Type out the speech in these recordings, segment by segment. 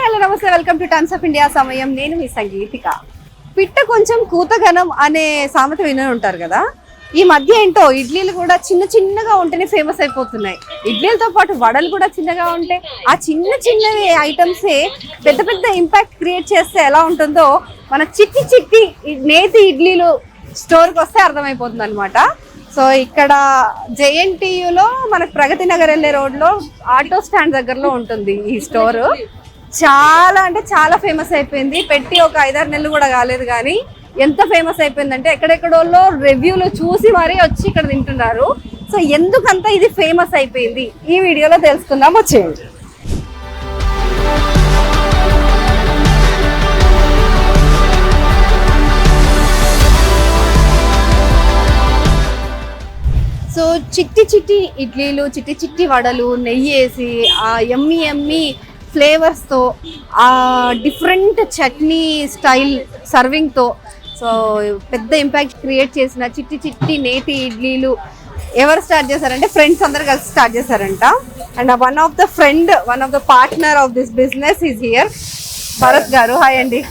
Hello నమస్తే, welcome two times of India. సమయం నేను మీ సంగీతిక. పిట్ట కొంచెం కూతగనం అనే సామెత వినే ఉంటారు కదా. ఈ మధ్య ఏంటో ఇడ్లీలు కూడా చిన్న చిన్నగా ఉంటేనే ఫేమస్ అయిపోతున్నాయి. ఇడ్లీలతో పాటు వడలు కూడా చిన్నగా ఉంటే ఆ చిన్న చిన్నవి ఐటమ్సే పెద్ద పెద్ద ఇంపాక్ట్ క్రియేట్ చేస్తే ఎలా ఉంటుందో మన చిట్టి చిట్టి నేతి ఇడ్లీలు స్టోర్కి వస్తే అర్థమైపోతుంది అనమాట. సో ఇక్కడ జేఎన్టీయూలో మనకు ప్రగతి నగర్ వెళ్ళే రోడ్లో ఆటో స్టాండ్ దగ్గరలో ఉంటుంది ఈ స్టోర్. చాలా అంటే చాలా ఫేమస్ అయిపోయింది. పెట్టి ఒక 5-6 నెలలు కూడా కాలేదు, కానీ ఎంత ఫేమస్ అయిపోయిందంటే ఎక్కడెక్కడోళ్ళో రివ్యూలు చూసి మరీ వచ్చి ఇక్కడ తింటున్నారు. సో ఎందుకంత ఇది ఫేమస్ అయిపోయింది ఈ వీడియోలో తెలుసుకుందాం, వచ్చేయండి. సో చిట్టి చిట్టి ఇడ్లీలు, చిట్టి చిట్టి వడలు, నెయ్యి వేసి ఆ ఎమ్మి ఎమ్మి ఫ్లేవర్స్తో, ఆ డిఫరెంట్ చట్నీ స్టైల్ సర్వింగ్తో సో పెద్ద ఇంపాక్ట్ క్రియేట్ చేసిన చిట్టి చిట్టి నేతి ఇడ్లీలు ఎవరు స్టార్ట్ చేశారంటే ఫ్రెండ్స్ అందరు కలిసి స్టార్ట్ చేశారంట. And one of the partner of this business is here, Bharat గారు. హాయ్ అండి,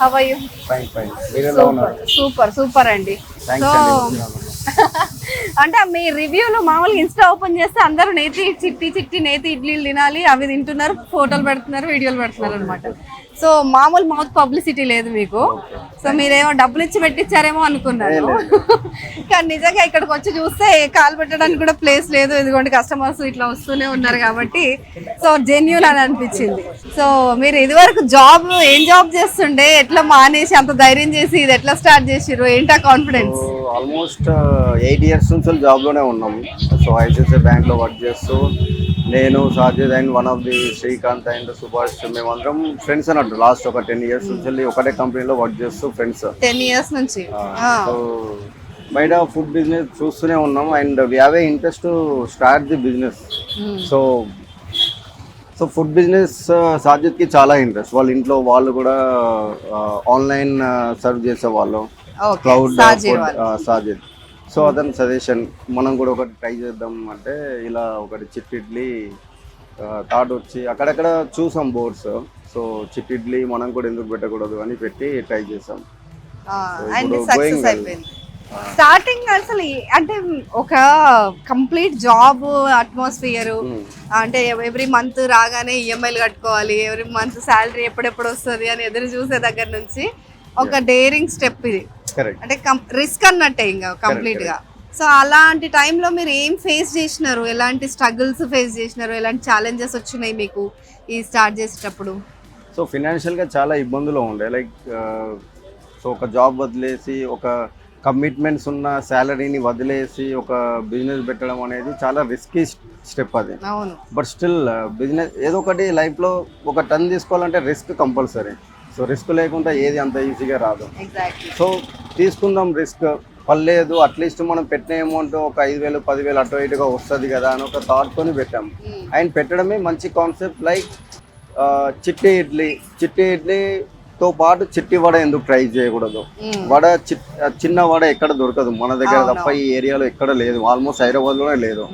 హౌ ఆర్ యు? సూపర్ అండి. సో అంటే మీ రివ్యూలో మామూలుగా ఇన్స్టా ఓపెన్ చేస్తే అందరూ చిట్టి చిట్టి నేతి ఇడ్లీలు తినాలి, అవి తింటున్నారు, ఫోటోలు పెడుతున్నారు, వీడియోలు పెడుతున్నారు అనమాట. సో మామూలు మౌత్ పబ్లిసిటీ లేదు మీకు. సో మీరేమో డబ్బులు ఇచ్చి పెట్టించారేమో అనుకున్నారు, కానీ నిజంగా ఇక్కడికి వచ్చి చూస్తే కాలు పెట్టడానికి కూడా ప్లేస్ లేదు. ఇదిగోండి కస్టమర్స్ ఇట్లా వస్తూనే ఉన్నారు కాబట్టి సో జెన్యూన్ అని అనిపించింది. సో మీరు ఇదివరకు ఏం జాబ్ చేస్తుండే, ఎట్లా మానేసి అంత ధైర్యం చేసి ఇది ఎట్లా స్టార్ట్ చేసిర్రు, ఏంటా కాన్ఫిడెన్స్? ఆల్మోస్ట్ 8 years నుంచి జాబ్ లోనే ఉన్నాం. సో ఐసిఐసిఐ బ్యాంక్ లో వర్క్ చేస్తూ నేను, Sajid and one of the Srikanth and Subhash, మేమందరం ఫ్రెండ్స్ అన్నట్టు. లాస్ట్ ఒక 10 years నుంచి ఒకటే కంపెనీలో వర్క్ చేస్తూ ఫ్రెండ్స్. 10 years నుంచి. సో బయట ఫుడ్ బిజినెస్ చూస్తూనే ఉన్నాం and we have a interest to start the business. So food business Sajid కి చాలా ఇంట్రెస్ట్. వాళ్ళ ఇంట్లో వాళ్ళు కూడా ఆన్లైన్ సర్వ్ చేసేవాళ్ళు, క్లౌడ్ సాజిద్. సో అతని సజెషన్ మనం కూడా ఒకటి ట్రై చేద్దాం అంటే ఇలా ఒకటి చిట్టి ఇడ్లీ థాట్ వచ్చి అక్కడక్కడ చూసాం బోర్డ్స్. సో చిట్టి ఇడ్లీ మనం కూడా ఎందుకు పెట్టకూడదు అని పెట్టి ట్రై చేసాం. స్టార్టింగ్ అసలు అంటే ఒక కంప్లీట్ జాబ్ అట్మాస్ఫియర్, అంటే ఎవ్రీ మంత్ రాగానే ఈఎంఐలు కట్టుకోవాలి, ఎవ్రీ మంత్ శాలరీ ఎప్పుడెప్పుడు వస్తుంది అని ఎదురు చూసే దగ్గర నుంచి ఒక డేరింగ్ స్టెప్ ఇది. అంటే రిస్క్ అన్నట్టే ఇంకా కంప్లీట్ గా. సో అలాంటి టైంలో మీరు ఏం ఫేస్ చేసినారు, ఎలాంటి స్ట్రగుల్స్ ఫేస్ చేసినారు, ఎలాంటి ఛాలెంజెస్ వచ్చినాయి మీకు ఈ స్టార్ట్ చేసేటప్పుడు? సో ఫినాన్షియల్ గా చాలా ఇబ్బందులు ఉండే. లైక్ సో ఒక జాబ్ వదిలేసి, ఒక కమిట్మెంట్స్ ఉన్న శాలరీని వదిలేసి ఒక బిజినెస్ పెట్టడం అనేది చాలా రిస్కీ స్టెప్ అది. బట్ స్టిల్ బిజినెస్ ఏదో ఒకటి లైఫ్ లో ఒక టర్న్ తీసుకోవాలంటే రిస్క్ కంపల్సరీ. సో రిస్క్ లేకుండా ఏది అంత ఈజీగా రాదు. సో తీసుకుందాం రిస్క్, పర్లేదు అట్లీస్ట్ మనం పెట్టిన అమౌంట్ ఒక 5,000-10,000 అటు ఇటుగా వస్తుంది కదా అని ఒక థాట్తోని పెట్టాము. అండ్ పెట్టడమే మంచి కాన్సెప్ట్. లైక్ చిట్టి ఇడ్లీతో పాటు చిట్టి వడ ఎందుకు ట్రై చేయకూడదు? వడ చిన్న వడ ఎక్కడ దొరకదు మన దగ్గర తప్ప, ఈ ఏరియాలో ఎక్కడ లేదు, ఆల్మోస్ట్ హైదరాబాద్లోనే లేదు.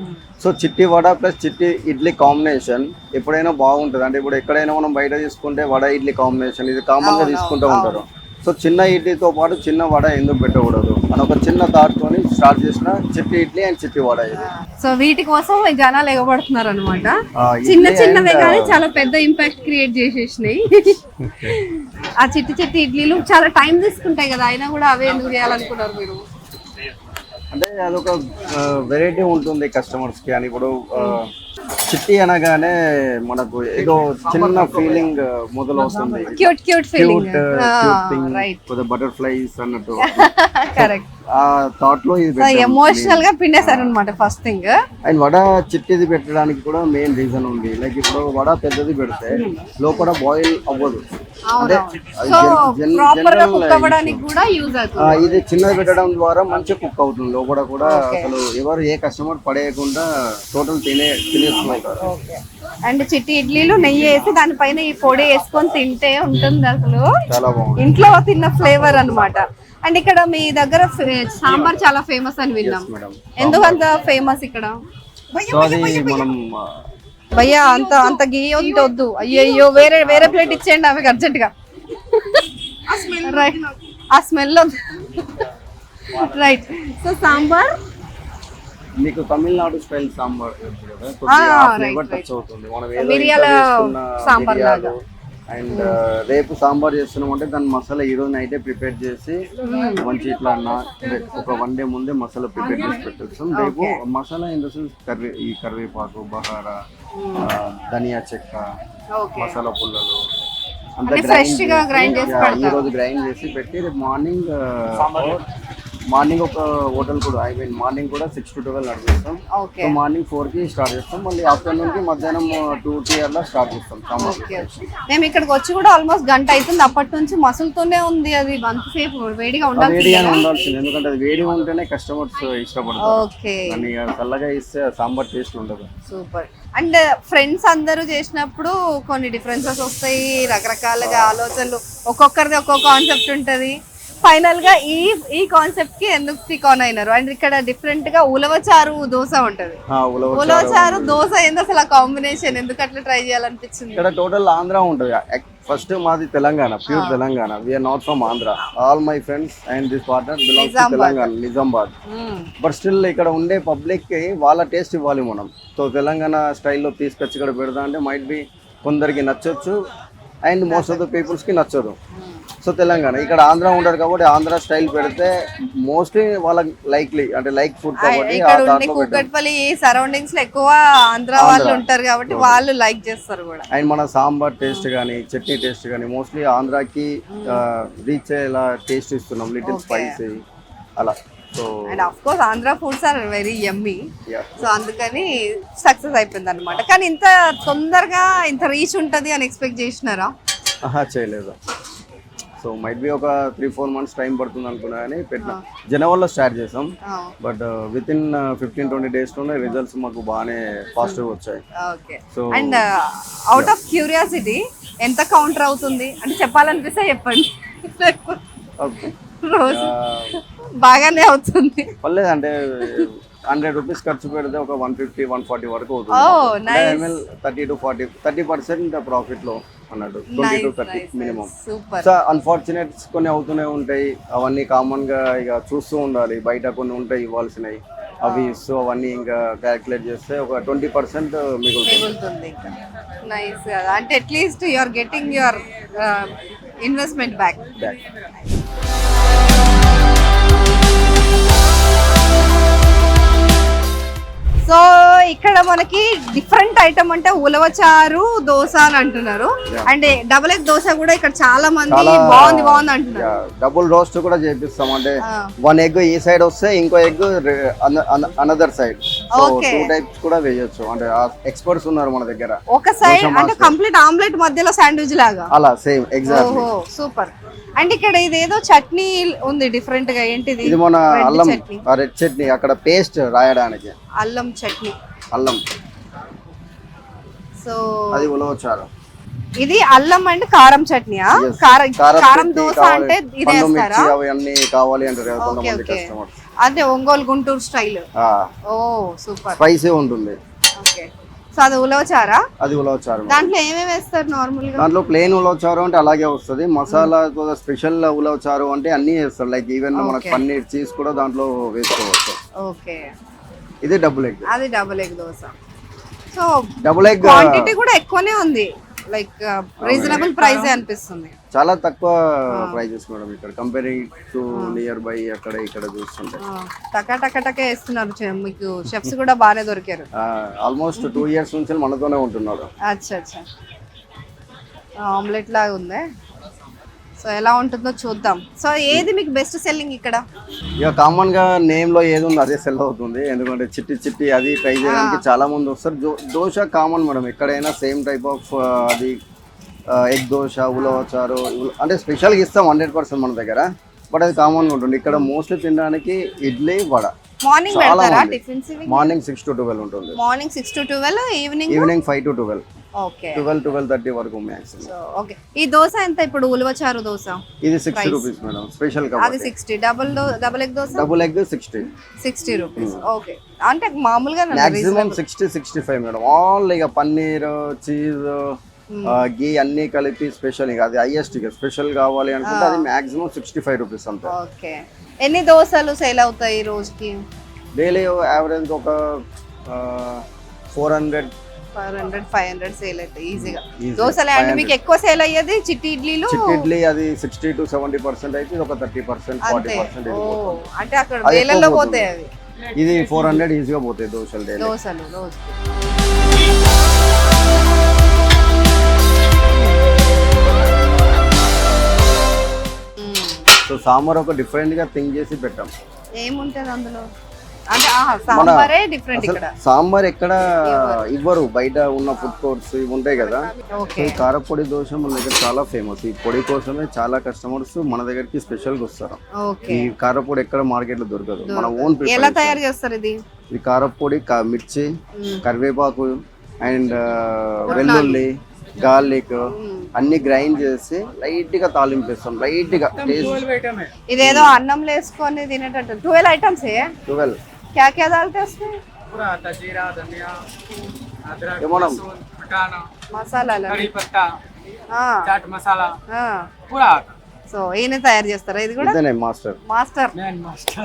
సో చిట్టి వడ ప్లస్ చిట్టి ఇడ్లీ కాంబినేషన్ ఎప్పుడైనా బాగుంటుంది. అంటే ఇప్పుడు ఎక్కడైనా మనం బయట తీసుకుంటే వడ ఇడ్లీ కాంబినేషన్ ఇది కామన్ గా తీసుకుంటూ ఉంటారు. సో చిన్న ఇడ్లీతో పాటు చిన్న వడ ఎందుకు పెట్టకూడదు అని ఒక చిన్న థాట్ తోని స్టార్ట్ చేసిన చిట్టి ఇడ్లీ అండ్ చిట్టి వడ ఇది. సో వీటి కోసం జనాలు ఎగబడుతున్నారు అనమాట. చిన్నవే కానీ చాలా పెద్ద ఇంపాక్ట్ క్రియేట్ చేసేసినాయి. ఆ చిట్టి ఇడ్లీలు చాలా టైం తీసుకుంటాయి కదా, అయినా కూడా అవే ఎందుకు చేయాలనుకున్నారు మీరు? అంటే అదొక వెరైటీ ఉంటుంది కస్టమర్స్ కి. అని ఇప్పుడు చిట్టి అనగానే మనకు ఏదో చిన్న ఫీలింగ్ మొదలవుతుంది, క్యూట్ ఫీలింగ్, బటర్ఫ్లైస్ అన్నట్టు. కరెక్ట్. ఆ థాట్ లో ఇది ఎమోషనల్ గా పిండేశారనమాట ఫస్ట్ థింగ్. అండ్ వడ చిట్టిది పెట్టడానికి కూడా మెయిన్ రీజన్ ఉంది. లైక్ ఇప్పుడు వడ పెద్దది పెడితే లోపల బాయిల్ అవ్వదు, అంటే ఇది చిన్నది పెట్టడం ద్వారా మంచిగా కుక్ అవుతుంది. లోపల కూడా అసలు ఎవరు ఏ కస్టమర్ పడేయకుండా టోటల్ తినేసుకుంటారు. అండ్ చిట్టి ఇడ్లీలు నెయ్యి వేసి దానిపైన ఈ పొడి వేసుకొని తింటే ఉంటుంది అసలు చాలా బాగుంది, ఇంట్లో తిన్న ఫ్లేవర్ అన్నమాట. అండ్ ఇక్కడ మీ దగ్గర సాంబార్ చాలా ఫేమస్ అని విన్నాం, ఎందుకంత ఫేమస్ ఇక్కడ? సో అది మనం భయ్యా అంత అంత గీ వద్దు. అయ్యో వేరే వేరే ప్లేట్ ఇచ్చేయండి ఆమెకి అర్జెంట్ గా. రైట్, ఆ స్మెల్ వద్దు. రైట్. సో సాంబార్ మీకు తమిళనాడు స్టైల్ సాంబార్ టచ్ అవుతుంది. మనం ఏదో మిరియాల సాంబార్ లాగా. అండ్ రేపు సాంబార్ చేస్తున్నాం అంటే దాని మసాలా ఈ రోజు నైటే ప్రిపేర్ చేసి మంచి ఇట్లా ఒక 1 డే ముందే మసాలా ప్రిపేర్ చేసి పెట్టేస్తాం. రేపు మసాలా ఇన్ ద సెన్స్ ఈ కరివేపాకు, బహారా, ధనియా చెక్క, మసాలా పుల్లలు అంతా గ్రైండ్ ఈ రోజు గ్రైండ్ చేసి పెట్టి రేపు మార్నింగ్ ఒక హోటల్ కూడా మార్నింగ్ కూడా 6 to 12 నడిపిస్తాం. సో మార్నింగ్ 4 కి స్టార్ట్ చేస్తాం, మళ్ళీ ఆఫ్టర్నూన్ కి మధ్యాహ్నం 2 అలా స్టార్ట్ చేస్తాం సాంబార్. మేము ఇక్కడికి వచ్చి కూడా ఆల్మోస్ట్ గంట అవుతుంది. అప్పటి నుంచి మసులుతూనే ఉంది. అది అంతసేపు వేడిగా ఉండాల్సింది, ఎందుకంటే అది వేడిగా ఉంటేనే కస్టమర్స్ ఇష్టపడతారు. చల్లగా ఇస్తే సాంబార్ టేస్ట్ ఉండదు. సూపర్. అండ్ ఫ్రెండ్స్ అందరూ చేసినప్పుడు కొన్ని డిఫరెన్సెస్ వస్తాయి, రకరకాలుగా ఆలోచనలు, ఒక్కొక్కరిది ఒక్కొక్క కాన్సెప్ట్ ఉంటది. ఫైనల్ గా ఈ కాన్సెప్ట్ కి ఎందుకు స్టిక్ ఆన్ అయినారు? అండ్ ఇక్కడ డిఫరెంట్ గా ఉలవచారు దోశ ఉంటది. ఉలవచారు దోశ ఏంది అసలు ఆ కాంబినేషన్? ఎందుకు అట్లా ట్రై చేయాలనిపించింది? ఇక్కడ టోటల్ ఆంధ్ర ఉంటది. ఫస్ట్ మాది Telangana, pure Telangana. We are not from Andhra. All my friends and this partner belongs to Telangana, Nizamabad. But still ఇక్కడ ఉండే పబ్లిక్ కి వాళ్ళ టేస్ట్ ఇవ్వాలి మనం. సో తెలంగాణ స్టైల్లో తీసుకొచ్చి ఇక్కడ పెడతా అంటే మైట్ బి కొందరికి నచ్చొచ్చు and most of the peoples కి నచ్చదు. సో తెలంగాణ ఇక్కడ ఆంధ్ర ఉంటారు కాబట్టి ఆంధ్ర స్టైల్ పెడితే మోస్ట్లీ వాళ్ళకి లైక్ ఫుడ్ కాబట్టి కూకట్పల్లి సరౌండింగ్స్ లో ఎక్కువ ఆంధ్ర వాళ్ళు ఉంటారు కాబట్టి వాళ్ళు లైక్ చేస్తారు కూడా. అండ్ మన సాంబార్ టేస్ట్ కానీ చట్నీ టేస్ట్ కానీ మోస్ట్లీ ఆంధ్రాకి రీచ్ అయ్యేలా టేస్ట్ ఇస్తున్నాం, లిటిల్ స్పైసీ అలా. So and of course Andhra foods are very yummy. So అందుకని సక్సెస్ అయిపోయింది అనమాట. కానీ ఇంత తొందరగా ఇంత రీచ్ ఉంటది అని ఎక్స్పెక్ట్ చేసినారా? చేయలేదు. సో మైట్ బి ఒక 3-4 months టైం పడుతుంది అనుకున్నా కానీ పెట్టిన జనవరిలో స్టార్ట్ చేసాం. బట్ విత్ ఇన్ 15-20 days లోనే రిజల్ట్స్ మాకు బాగానే పాజిటివ్ వచ్చాయి. So and out of curiosity ఎంత కౌంటర్ అవుతుంది అంటే చెప్పాలనిపిస్తే చెప్పండి. రోజు బాగానే అవుతుంది. పర్లేదు అంటే 100 rupees ఖర్చు పెడితే ఒక 150-140 వరకు అవుతుంది. 30% ప్రాఫిట్ లో అన్నట్టు 20 to 30 మినిమం. సో అన్ఫార్చునేట్స్ కొన్ని అవుతూనే ఉంటాయి. అవన్నీ కామన్ గా ఇక చూస్తూ ఉండాలి. బయట కొన్ని ఉంటాయి ఇవ్వాల్సినవి, అవి సో అవన్నీ ఇంకా క్యాలిక్యులేట్ చేస్తే ఒక 20% మిగులుతుంది. నైస్ కదా, అంటే at least you are getting your investment back. So ఇక్కడ మనకి డిఫరెంట్ ఐటమ్ అంటే ఉలవచారు దోశ అని అంటున్నారు. అంటే డబుల్ ఎగ్ దోశ కూడా ఇక్కడ చాలా మంది బాగుంది అంటున్నారు. డబుల్ రోస్ట్ కూడా చేపిస్తాం. అంటే 1 egg ఈ సైడ్ వస్తే ఇంకో egg another side. So 2 types కూడా వేయొచ్చు. అంటే ఎక్స్పర్ట్స్ ఉన్నారు మన దగ్గర. ఒక సైడ్ అంటే కంప్లీట్ ఆమ్లెట్ మధ్యలో శాండ్విచ్ లాగా అలా సేమ్ ఎగ్జాక్ట్లీ. సూపర్. అండ్ ఇక్కడ ఇదేదో చట్నీ ఉంది డిఫరెంట్ గా, ఏంటిది? ఇది మన అల్లం రెడ్ చట్నీ, అక్కడ పేస్ట్ రాయడానికి అల్లం చట్నీ. అల్లం. సో అది ఉలవచారు. ఇది అల్లం అండ్ కారం చట్నీయా? కారం దోశ అంటే ఇదే వేస్తారా? అవన్నీ కావాలి అంటారు కొంతమంది కస్టమర్స్. అంటే ఒంగోలు గుంటూరు స్టైల్. ఓ సూపర్. స్పైసీ ఉంటుంది. ఓకే. సో అది ఉలవచారా? అది ఉలవచారు. దాంట్లో ఏమేమి వేస్తారు నార్మల్ గా? దాంట్లో ప్లేన్ ఉలవచారు అంటే అలాగే వస్తుంది. మసాలా స్పెషల్ ఉలవచారు అంటే అన్ని వేస్తారు. లైక్ ఈవెన్ మనకు పన్నీర్ చీజ్ కూడా దాంట్లో వేసుకోవచ్చు. ఓకే. ఇది డబుల్ ఎగ్. అది double egg dosa. So double egg quantity కూడా ఎక్కువనే ఉంది. లైక్ రీజనబుల్ ప్రైస్ అనిపిస్తుంది. చాలా తక్కువ ప్రైజెస్ మేడం ఇక్కడ కంపేరింగ్ టు నియర్ బై అక్కడ ఇక్కడ చూస్తుంటే. టక వేస్తున్నారు. మీకు షెఫ్స్ కూడా బాగానే దొరికారు. ఆల్మోస్ట్ 2 years నుంచి మనతోనే ఉంటున్నారు. అచ్చా ఆమ్లెట్ లాగా ఉంది. సో ఎలా ఉంటుందో చూద్దాం. సో ఏది మీకు బెస్ట్ సెల్లింగ్ ఇక్కడ? ఇక కామన్ గా నేమ్ లో ఏది ఉంది అదే సెల్ అవుతుంది. ఎందుకంటే చిట్టి అది ట్రై చేయడానికి చాలా మంది వస్తారు. దోశ కామన్ మేడం ఎక్కడైనా సేమ్ టైప్ ఆఫ్ అది ఎగ్ దోశ, ఉలవచారు అంటే స్పెషల్గా ఇస్తాం 100% మన దగ్గర. బట్ అది కామన్ గా ఉంటుంది. ఇక్కడ మోస్ట్లీ తినడానికి ఇడ్లీ, వడ. మార్నింగ్ పెడతారా టిఫిన్స్? మార్నింగ్ 6 to 12 ఉంటుంది. Morning 6 to 12, evening 5 to 12. Okay 12-12:30 వరకు మ్యాక్సిమం. సో ఓకే, ఈ దోశ ఎంత ఇప్పుడు? ఉలవచారు దోశ ఇది 60 రూపీస్ మేడం, స్పెషల్ అది కాబట్టి. 60. Double egg dosa double egg 60 rupees. Okay, అంటే మామూలుగా మాక్సిమం 60-65 మేడం. ఆల్ ఇక పన్నీర్, చీజ్, గీ అన్ని కలిపి స్పెషల్. ఇక అది హైయెస్ట్. ఇక స్పెషల్ కావాలి అనుకుంటే అది మాక్సిమం 65 రూపీస్ అంతే. ఓకే, ఎన్ని దోశలు సేల్ అవుతాయి రోజుకి? డైలీ యావరేజ్ ఒక 400-500 సేల్ అవుతాయి ఈజీగా దోశలు. అండ్ మీకు ఎక్కువ సేల్ అయ్యేది చిట్టి ఇడ్లీలు? చిట్టి ఇడ్లీ అది 60-70% అయితే ఒక 30%, 40%. అంటే అక్కడ వేలల్లో పోతాయి అవి. ఇది 400 ఈజీగా పోతాయి దోశలు డైలీ. దోశలు రోజు. సో సాంబార్ ఒక డిఫరెంట్ గా థింక్ చేసి పెట్టాం. ఏముంటది అందులో? అంటే సాంబారే డిఫరెంట్. ఇక్కడ సాంబార్ ఎక్కడ ఇవ్వరు, బయట ఉన్న ఫుడ్ కోర్ట్స్ ఇవి ఉంటాయి కదా. ఓకే, ఈ కారపొడి దోశ మన దగ్గర చాలా ఫేమస్. ఈ పొడి కోసమే చాలా కస్టమర్స్ మన దగ్గరికి స్పెషల్ గా వస్తారు. ఓకే, ఈ కారపొడి ఎక్కడ మార్కెట్ లో దొరకదు. మన ఓన్ ఎలా తయారు చేస్తారు ఇది? ఈ కారపొడి మిర్చి, కరివేపాకు అండ్ వెల్లుల్లి, గార్లిక్ అన్ని గ్రైండ్ చేసి లైట్ గా తాలింపేస్తాం. లైట్ గా టేస్ట్. ఇదేదో అన్నంలో వేసుకొని తినేటట్టు 12 ఐటమ్స్. 12 क्या क्या डालते हैं उसमें? पूरा जीरा, धनिया, अदरक, ये बोला। लहसुन, मटाना, మసాలా कड़ी पत्ता, चाट मसाला पूरा आता। సో ఈయన తయారు చేస్తారా ఇది కూడా? ఇదేనే master. Main master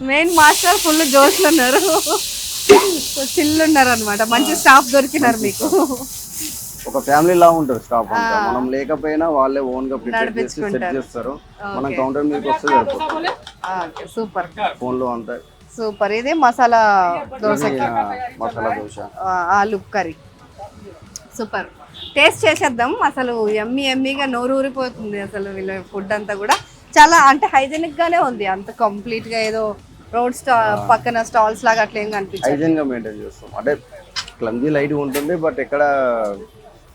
main master full జోష్లు ఉన్నారు. సో చిల్లు ఉన్నారు అనమాట. మంచి స్టాఫ్ దొరికినారు మీకు. ఒక ఫ్యామిలీ లా ఉంటారు స్టాఫ్ అంతా. మనం లేకపోయినా వాళ్ళే ఓన్ గా ప్రిపేర్ చేసి సెట్ చేస్తారు. మనం కౌంటర్ మీదకి వస్తే సరిపోతుంది. సూపర్. ఫోన్ లో అంతా సూపర్. ఇది మసాలా దోశ, మసాలా దోశ, ఆలు కర్రీ. సూపర్. టేస్ట్ చేసేద్దాం. అసలు ఎమ్మి ఎమ్మిగా నోరు ఊరిపోతుంది అసలు. వీళ్ళ ఫుడ్ అంతా కూడా చాలా అంటే హైజెనిక్ గానే ఉంది. అంత కంప్లీట్ గా ఏదో రోడ్ పక్కన స్టాల్స్ లాగా అట్లా ఏం కనిపించదు. హైజెన్ గా మెయింటైన్ చేస్తాం. అంటే క్లమ్జీ లైట్ ఉంటుంది, బట్ ఎక్కడ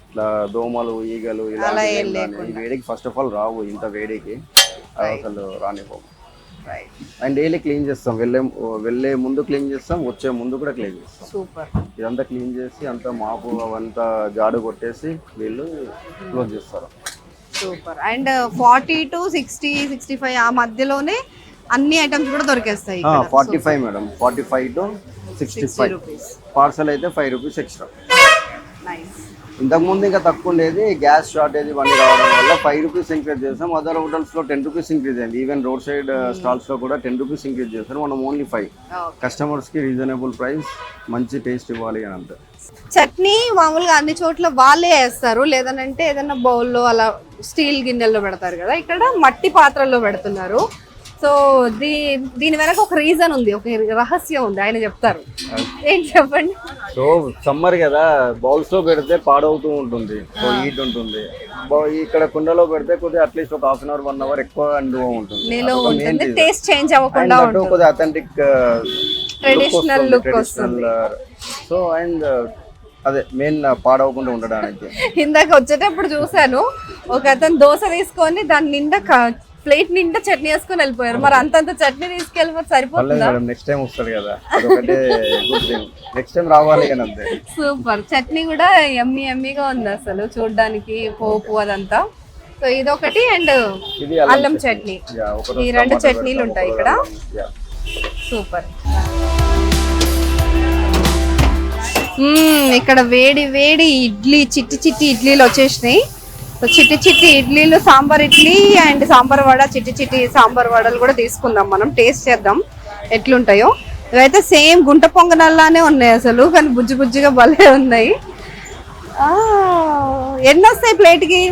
ఇట్లా దోమలు, ఈగలు ఇలా ఈ వేడికి ఫస్ట్ ఆఫ్ ఆల్ రావు. ఇంత వేడికి అసలు రానిపోము. అండ్ డైలీ క్లీన్ చేస్తాం. వెళ్ళే ముందు క్లీన్ చేస్తాం, వచ్చే ముందు కూడా క్లీన్ చేస్తాం. సూపర్. ఇదంతా క్లీన్ చేసి అంతా మాపు అవంతా జాడు కొట్టేసి వీళ్ళు క్లోజ్ చేస్తారు. సూపర్. అండ్ 40 to 60, 65 ఆ మధ్యలోనే అన్ని ఐటమ్స్ కూడా దొరికేస్తాయి. 45 మేడం, 45 to 65 పార్సల్ అయితే 5 రూపీస్ ఎక్స్ట్రా. నైస్. ఇంతకు ముందు ఇంకా తక్కువ ఉండేది. గ్యాస్ షార్టేజ్ ఇవన్నీ రావడం వల్ల 5 రూపీస్ ఇంక్రీజ్ చేస్తాం. అదర్ హోటల్స్ లో 10 రూపీస్ ఇంక్రీజ్ అయింది. ఈవెన్ రోడ్ సైడ్ స్టాల్స్ లో కూడా 10 రూపీస్ ఇంక్రీజ్ చేస్తారు. మనం ఓన్లీ 5. కస్టమర్స్ కి రీజనబుల్ ప్రైస్, మంచి టేస్ట్ ఇవ్వాలి అని అంతే. చట్నీ మామూలుగా అన్ని చోట్ల వాళ్ళే వేస్తారు, లేదనంటే ఏదైనా బౌల్లో అలా స్టీల్ గిన్నెల్లో పెడతారు కదా. ఇక్కడ మట్టి పాత్రల్లో పెడుతున్నారు. సో దీని వెనక ఒక రీజన్ ఉంది, ఒక రహస్యం ఉంది. ఆయన చెప్తారు. ఏంటి చెప్పండి. సో సమ్మర్ కదా, బౌల్స్ లో పెడితే పాడవుతూ ఉంటుంది, సో హీట్ ఉంటుంది. ఇక్కడ కుండలో పెడితే కొద్దిగా అట్లీస్ట్ ఒక 1/2 hour 1 hour ఎక్కువ నిలువ ఉంటుంది. టేస్ట్ చేంజ్ అవ్వకుండా కొద్దిగా అథెంటిక్ ట్రెడిషనల్ లుక్ వస్తుంది. సో అండ్ అదే మెయిన్ పాడవకుండా ఉండడానికి. ఇందాక వచ్చేటప్పుడు చూసాను, ఒక అతను దోశ తీసుకొని దాని నిండా ప్లేట్ నిండా చట్నీ వేసుకొని వెళ్ళిపోయారు. మరి అంతంత చట్నీ తీసుకెళ్ళిపోతే సరిపోతుందా? నెక్స్ట్ టైం వస్తాడు కదా, అదొకటే గుడ్ థింగ్. నెక్స్ట్ టైం రావాలి కానీ అంతే. సూపర్. చట్నీ కూడా ఎమ్మి ఎమ్మిగా ఉంది అసలు చూడడానికి, పోపు అదంతా. సో ఇదొకటి అండ్ అల్లం చట్నీ. ఈ 2 చట్నీలు ఉంటాయి ఇక్కడ. సూపర్. ఇక్కడ వేడి వేడి ఇడ్లీ, చిట్టి చిట్టి ఇడ్లీలు వచ్చేసినాయి. సో చిట్టి చిట్టి ఇడ్లీలు, సాంబార్ ఇడ్లీ అండ్ సాంబార్ వడ, చిట్టి చిట్టి సాంబార్ వడలు కూడా తీసుకుందాం. మనం టేస్ట్ చేద్దాం ఎట్లుంటాయో. ఇవైతే సేమ్ గుంట పొంగనల్లానే ఉన్నాయి అసలు, కానీ బుజ్జి బుజ్జిగా భలే ఉన్నాయి. ఎన్ని వస్తాయి ప్లేట్కి?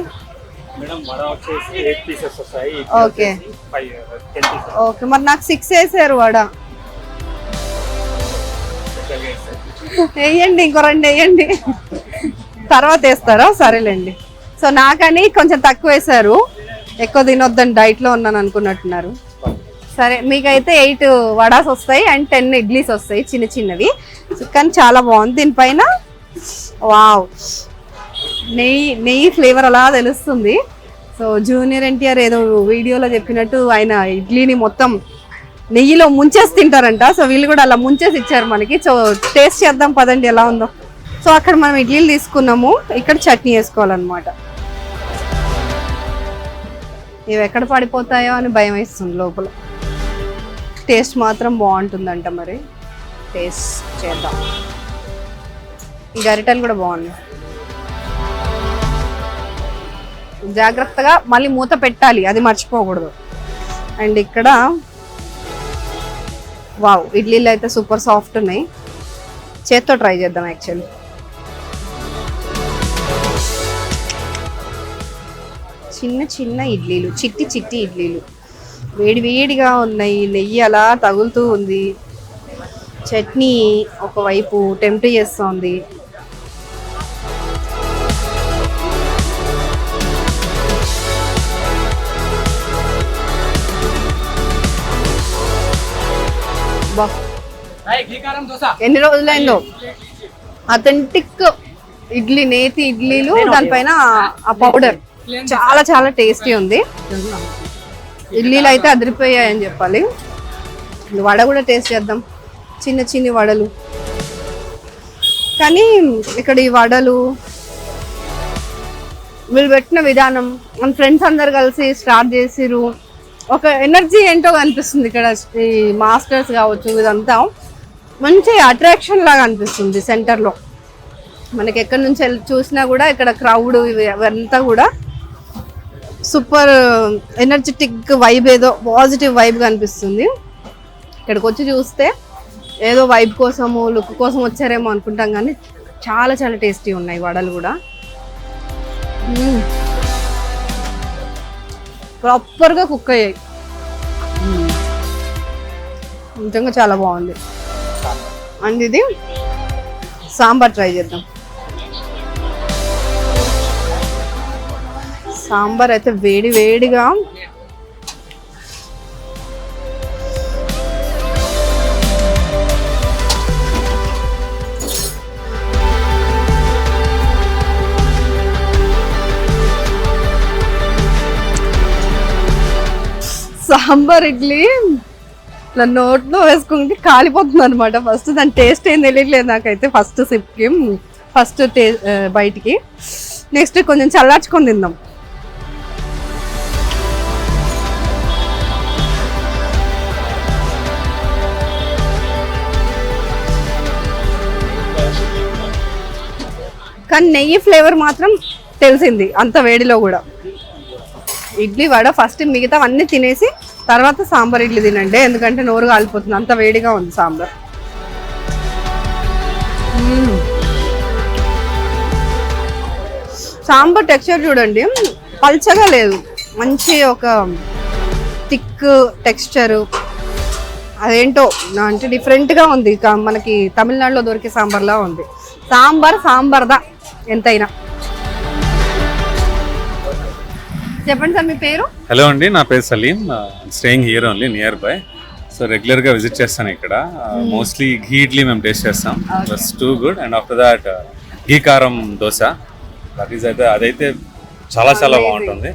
Okay okay. మరి నాకు 6 వేసారు వడ. వేయండి, ఇంకో 2 వేయండి, తర్వాత వేస్తారా? సరేలేండి. సో నాకని కొంచెం తక్కువ వేసారు, ఎక్కువ తినొద్దని డైట్లో ఉన్నాను అనుకున్నట్టున్నారు. సరే, మీకైతే 8 వడాస్ వస్తాయి అండ్ 10 ఇడ్లీస్ వస్తాయి చిన్న చిన్నవి. కానీ చాలా బాగుంది. దీనిపైన వావ్ నెయ్యి ఫ్లేవర్ అలా తెలుస్తుంది. సో జూనియర్ ఎన్టీఆర్ ఏదో వీడియోలో చెప్పినట్టు ఆయన ఇడ్లీని మొత్తం నెయ్యిలో ముంచేసి తింటారంట. సో వీళ్ళు కూడా అలా ముంచేసి ఇచ్చారు మనకి. సో టేస్ట్ చేద్దాం పదండి ఎలా ఉందో. సో అక్కడ మనం ఇడ్లీలు తీసుకున్నాము, ఇక్కడ చట్నీ వేసుకోవాలన్నమాట. ఇవి ఎక్కడ పడిపోతాయో అని భయం వేస్తుంది లోపల. టేస్ట్ మాత్రం బాగుంటుందంట, మరి టేస్ట్ చేద్దాం. ఈ గరిటెలు కూడా బాగున్నాయి. జాగ్రత్తగా మళ్ళీ మూత పెట్టాలి, అది మర్చిపోకూడదు. అండ్ ఇక్కడ వావ్, ఇడ్లీలు అయితే సూపర్ సాఫ్ట్ ఉన్నాయి. చేత్తో ట్రై చేద్దాం. యాక్చువల్లీ చిన్న చిన్న ఇడ్లీలు, చిట్టి చిట్టి ఇడ్లీలు, వేడి వేడిగా ఉన్నాయి. నెయ్యి అలా తగులుతూ ఉంది. చట్నీ ఒకవైపు టెంప్ట్ చేస్తుంది. బా, ఎన్ని రోజులైందో అథెంటిక్ ఇడ్లీ, నేతి ఇడ్లీలు, దానిపైన ఆ పౌడర్ చాలా చాలా టేస్టీ ఉంది. ఇడ్లీలు అయితే అదిరిపోయాయని చెప్పాలి. వడ కూడా టేస్ట్ చేద్దాం. చిన్న చిన్ని వడలు, కానీ ఇక్కడ ఈ వడలు వీళ్ళు పెట్టిన విధానం, మన ఫ్రెండ్స్ అందరు కలిసి స్టార్ట్ చేసిరు. ఒక ఎనర్జీ ఏంటో కనిపిస్తుంది ఇక్కడ. ఈ మాస్టర్స్ కావచ్చు, ఇదంతా మంచి అట్రాక్షన్ లాగా అనిపిస్తుంది సెంటర్లో. మనకి ఎక్కడి నుంచి చూసినా కూడా ఇక్కడ క్రౌడ్ ఇవంతా కూడా సూపర్ ఎనర్జెటిక్ వైబ్, ఏదో పాజిటివ్ వైబ్ కనిపిస్తుంది. ఇక్కడికి వచ్చి చూస్తే ఏదో వైబ్ కోసము, లుక్ కోసం వచ్చారేమో అనుకుంటాం, కానీ చాలా చాలా టేస్టీ ఉన్నాయి వడలు కూడా. ప్రాపర్గా కుక్ అయ్యాయి. నిజంగా చాలా బాగుంది. అండ్ ఇది సాంబార్ ట్రై చేద్దాం. సాంబార్ అయితే వేడి వేడిగా సాంబార్ ఇడ్లీ ఇట్లా నోట్లో వేసుకుంటే కాలిపోతుంది అనమాట. ఫస్ట్ దాని టేస్ట్ ఏం తెలియట్లేదు నాకైతే. ఫస్ట్ సిప్కి, ఫస్ట్ బయటికి. నెక్స్ట్ కొంచెం చల్లార్చుకొని తిందాం. కానీ నెయ్యి ఫ్లేవర్ మాత్రం తెలిసింది అంత వేడిలో కూడా. ఇడ్లీ వడ ఫస్ట్ మిగతా అన్నీ తినేసి తర్వాత సాంబార్ ఇడ్లీ తినండి, ఎందుకంటే నోరు కాలిపోతుంది, అంత వేడిగా ఉంది సాంబార్. సాంబార్ టెక్స్చర్ చూడండి, పల్చగా లేదు, మంచి ఒక థిక్ టెక్స్చరు. అదేంటో అంటే డిఫరెంట్గా ఉంది. మనకి తమిళనాడులో దొరికే సాంబార్లా ఉంది. సాంబార్దా ఎంతైనా. చెప్పండి సార్, మీ పేరు? హలో అండి, నా పేరు Salim. Staying here only near by. So regular గా విజిట్ చేస్తాను ఇక్కడ. మోస్ట్లీ ఘీ ఇడ్లీ మేము టేస్ట్ చేస్తాం. That's too good. And after that ghee karam dosa, that is అయితే అదైతే చాలా చాలా బాగుంటుంది.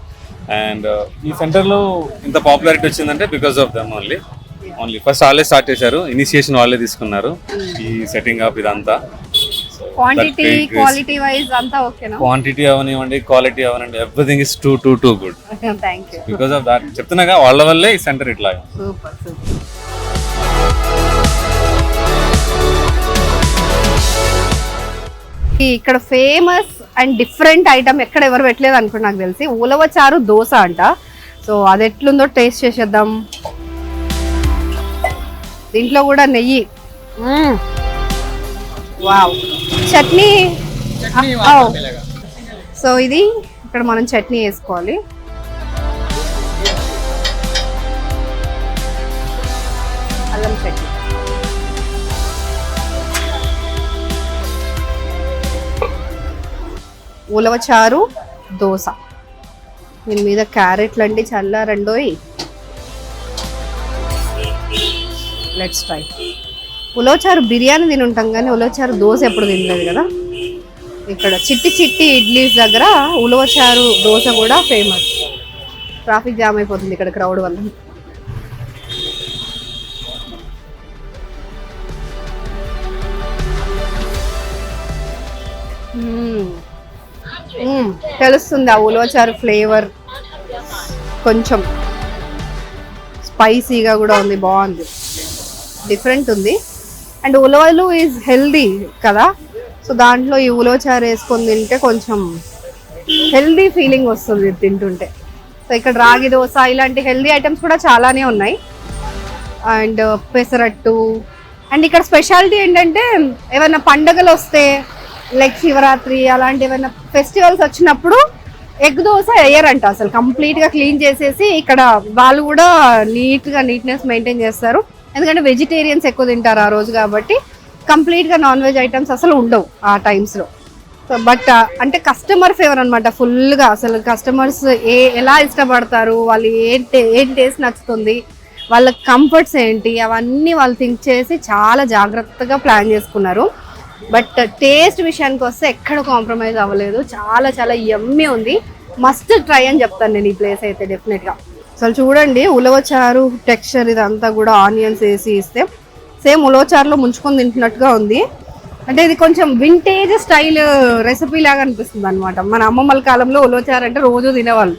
అండ్ ఈ సెంటర్లో ఇంత పాపులారిటీ వచ్చిందంటే because of them only. First వాళ్ళే స్టార్ట్ చేశారు, ఇనిషియేషన్ వాళ్ళే తీసుకున్నారు ఈ సెట్టింగ్ అప్ ఇదంతా. క్వాంటిటీ క్వాలిటీ వైజ్ అంతా ఓకేనా? క్వాంటిటీ అవనివ్వండి, క్వాలిటీ అవనండి, everything is too good. Thank you. Because of that చెప్తున్నాగా, వాళ్ళ వల్లే ఈ సెంటర్ ఇట్లా. Super super. ఇక్కడ ఫేమస్ అండ్ డిఫరెంట్ ఐటమ్ ఎక్కడ ఎవరు పెట్టలేదు అనుకుంటా నాకు తెలిసి, ఉలవచారు దోశ అంట. సో అది ఎట్లుందో టేస్ట్ చేసేద్దాం. దీంట్లో కూడా నెయ్యి. వావ్. చట్నీ. సో ఇది ఇక్కడ మనం చట్నీ వేసుకోవాలి. అల్లం చట్నీ. ఉలవచారు దోశ. దీని మీద క్యారెట్లు అండి, చల్లారండోయ్. Let's try. ఉలవచారు బిర్యానీ తిని ఉంటాం కానీ ఉలవచారు దోశ ఎప్పుడు తినలేదు కదా. ఇక్కడ చిట్టి చిట్టి ఇడ్లీస్ దగ్గర ఉలవచారు దోశ కూడా ఫేమస్. ట్రాఫిక్ జామ్ అయిపోతుంది ఇక్కడ క్రౌడ్ వల్ల. తెలుస్తుంది ఆ ఉలవచారు ఫ్లేవర్, కొంచెం స్పైసీగా కూడా ఉంది, బాగుంది, డిఫరెంట్ ఉంది. అండ్ ఉలవలు ఈజ్ హెల్దీ కదా, సో దాంట్లో ఈ ఉలవచారు వేసుకొని తింటే కొంచెం హెల్దీ ఫీలింగ్ వస్తుంది తింటుంటే. సో ఇక్కడ రాగి దోశ ఇలాంటి హెల్దీ ఐటమ్స్ కూడా చాలానే ఉన్నాయి. అండ్ పెసరట్టు. అండ్ ఇక్కడ స్పెషాలిటీ ఏంటంటే ఏమైనా పండగలు వస్తే లైక్ శివరాత్రి అలాంటి ఏమైనా ఫెస్టివల్స్ వచ్చినప్పుడు ఎగ్ దోశ వేయరంట, అసలు కంప్లీట్గా క్లీన్ చేసేసి ఇక్కడ వాళ్ళు కూడా నీట్నెస్ మెయింటైన్ చేస్తారు. ఎందుకంటే వెజిటేరియన్స్ ఎక్కువ తింటారు ఆ రోజు కాబట్టి కంప్లీట్గా నాన్ వెజ్ ఐటమ్స్ అసలు ఉండవు ఆ టైమ్స్లో. సో బట్ అంటే కస్టమర్ ఫేవర్ అనమాట ఫుల్గా. అసలు కస్టమర్స్ ఎలా ఇష్టపడతారు, వాళ్ళు ఏం టేస్ట్ నచ్చుతుంది, వాళ్ళ కంఫర్ట్స్ ఏంటి, అవన్నీ వాళ్ళు థింక్ చేసి చాలా జాగ్రత్తగా ప్లాన్ చేసుకున్నారు. బట్ టేస్ట్ విషయానికి వస్తే ఎక్కడ కాంప్రమైజ్ అవ్వలేదు, చాలా చాలా యమ్మీ ఉంది. మస్ట్ ట్రై అని చెప్తాను నేను ఈ ప్లేస్ అయితే డెఫినెట్గా. అసలు చూడండి ఉలవచారు టెక్స్చర్ ఇదంతా కూడా ఆనియన్స్ వేసి ఇస్తే సేమ్ ఉలవచారులో ముంచుకొని తింటున్నట్టుగా ఉంది. అంటే ఇది కొంచెం వింటేజ్ స్టైల్ రెసిపీ లాగా అనిపిస్తుంది అనమాట. మన అమ్మమ్మల కాలంలో ఉలవచారు అంటే రోజు తినేవాళ్ళు,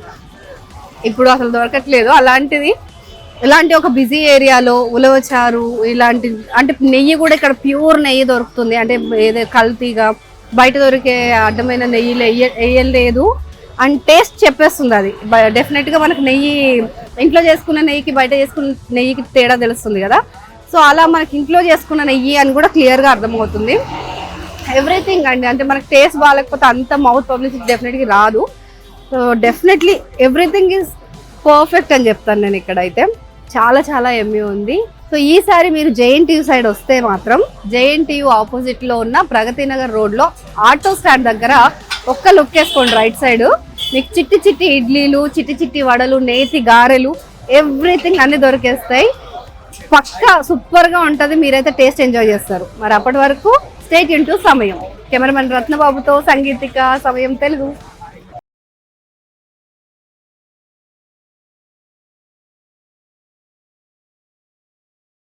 ఇప్పుడు అసలు దొరకట్లేదు. అలాంటిది ఇలాంటి ఒక బిజీ ఏరియాలో ఉలవచారు ఇలాంటి, అంటే నెయ్యి కూడా ఇక్కడ ప్యూర్ నెయ్యి దొరుకుతుంది, అంటే ఏదో కల్తీగా బయట దొరికే అడ్డమైన నెయ్యి వేయలేదు అండ్ టేస్ట్ చెప్పేస్తుంది. అది డెఫినెట్గా మనకు నెయ్యి ఇంట్లో చేసుకున్న నెయ్యికి బయట చేసుకున్న నెయ్యికి తేడా తెలుస్తుంది కదా. సో అలా మనకి ఇంట్లో చేసుకున్న నెయ్యి అని కూడా క్లియర్గా అర్థమవుతుంది. ఎవ్రీథింగ్ అండి, అంటే మనకు టేస్ట్ బాగాలేకపోతే అంత మౌత్ పబ్లిసిటీ డెఫినెట్గా రాదు. So definitely everything is perfect అని చెప్తాను నేను ఇక్కడైతే. చాలా చాలా ఎమ్మీ ఉంది. సో ఈసారి మీరు జేఎన్టీయూ సైడ్ వస్తే మాత్రం జేఎన్టీయూ ఆపోజిట్లో ఉన్న ప్రగతి నగర్ రోడ్లో ఆటో స్టాండ్ దగ్గర ఒక్క లుక్ వేసుకోండి రైట్ సైడ్. మీకు చిట్టి చిట్టి ఇడ్లీలు, చిట్టి చిట్టి వడలు, నేతి గారెలు ఎవ్రీథింగ్ అన్నీ దొరికేస్తాయి. పక్కా సూపర్గా ఉంటుంది, మీరైతే టేస్ట్ ఎంజాయ్ చేస్తారు. మరి అప్పటి వరకు స్టే ట్యూన్ టు సమయం. కెమెరామెన్ రత్నబాబుతో సంగీతిక, సమయం తెలుగు.